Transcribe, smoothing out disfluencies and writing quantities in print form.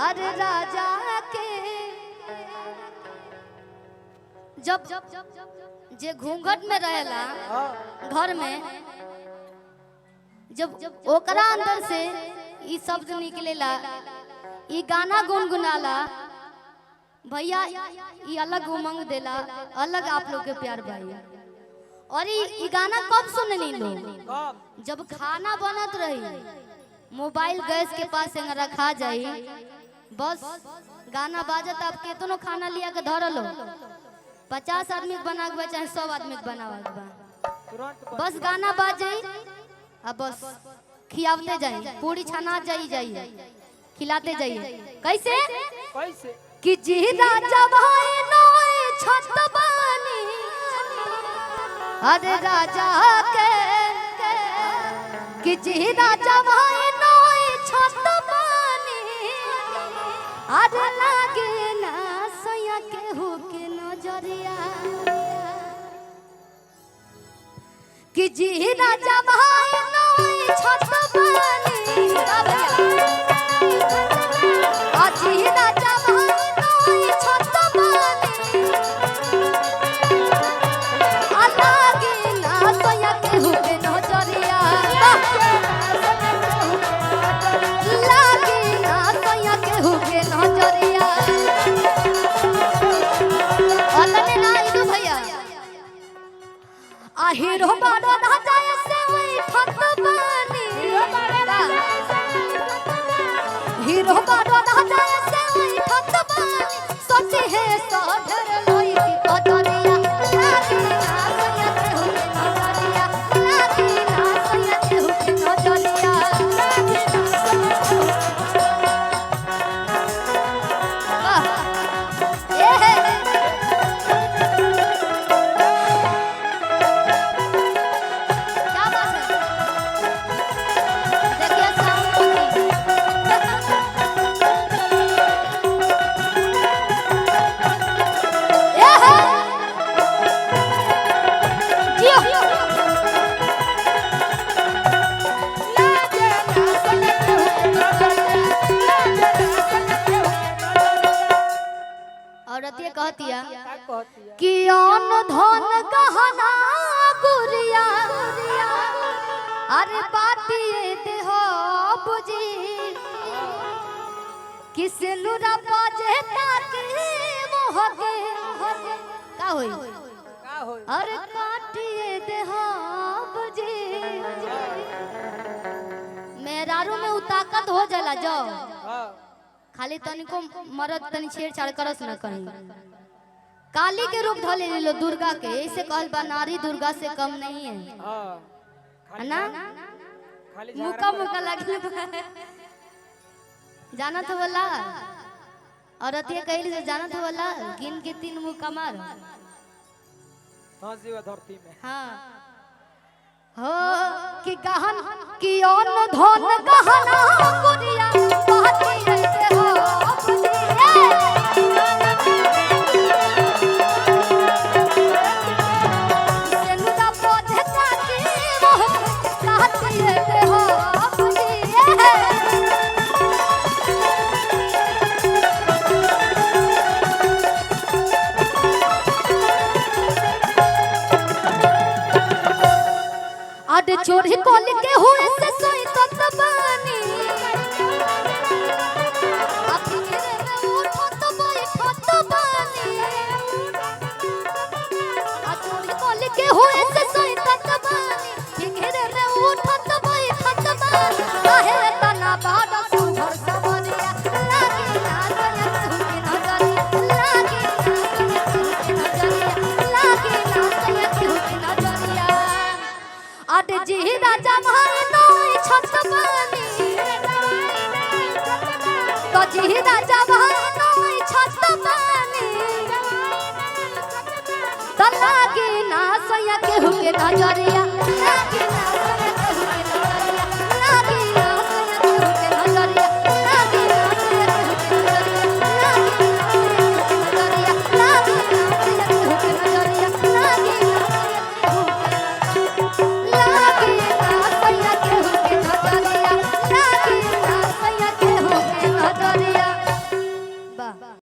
अरे राजा के जब जे घूंघट में रहेला घर में, जब ओकरा अंदर से ई शब्द निकलेला, ई गाना गुनगुनाला, भैया ये अलग उमंग देला, अलग आप लोग के प्यार भाई। और ये गाना कब सुननी लोग? जब खाना बनत रही, मोबाइल गैस के पास रखा जाई, बस गाना बाजत, आप केतनो खाना लिया के धर लो, 50 आदमी बना के चाहे 100 आदमी बनावा, बस गाना बाजे अब बस खियावते जाइए, पूरी छना जाइए, खिलाते जाइए। कैसे कैसे कि जी राजा भाई नोए छत बानी, अरे राजा के कि जी राजा भाई नोए छत बानी, अरे लागे ना सया के हो के नजरिया, कि जी राजा भाई नोए छत बानी, जी राजा भाई नोए छत बानी, लागे ना सया के हो के नजरिया, लागे ना सया के हो के नजरिया। अलने ना इनु भैया आ हीरो बाड़ो ना जाए से वही ठत बानी, हीरो बाड़ो ना जाए से वही ठत बानी, सोचे है सोधर लोई की पतरिया, लागी ना सया के हो के नजरिया, लागी ना सया के हो के नजरिया, कहतिया कि अन धन गहना गुरिया, अरे बातिए देह बुझी, किस नुरा बाजे ताके मोहगे का होई, अरे काटिए देह बुझी, मेरारू में उताकत हो जाला जो खाली तनिको मरद तनी छेड़छाड़ करस न कहीं। काली के रूप धले लो दुर्गा के, ऐसे कहल बा नारी दुर्गा से कम नहीं है, है ना? मुका मुका लगे जाना तो बोला, औरत ये कहली से जाना तो बोला, गिन के 3 मुका मार धरती में। हाँ हो कि गहन कि अन धन गहना गुरिया, बाती रहते हो चोरी कोल के हुए से सोई तो बानी, अपनी घेरे में उठो तो बैठो तो बानी, चोरी कोल के हुए से सोई तो बानी, घेरे में उठो तो बैठो तो बानी, काहे तना बाड़ा सुभर सबरिया, लागी ना सया के हो के नजरिया, लागी ना सया के हो के नजरिया, अरे जी राजा भाई नोए छत बानी, तो जी राजा भाई नोए छत बानी, तो लागी ना सया के हो के नजरिया, लागी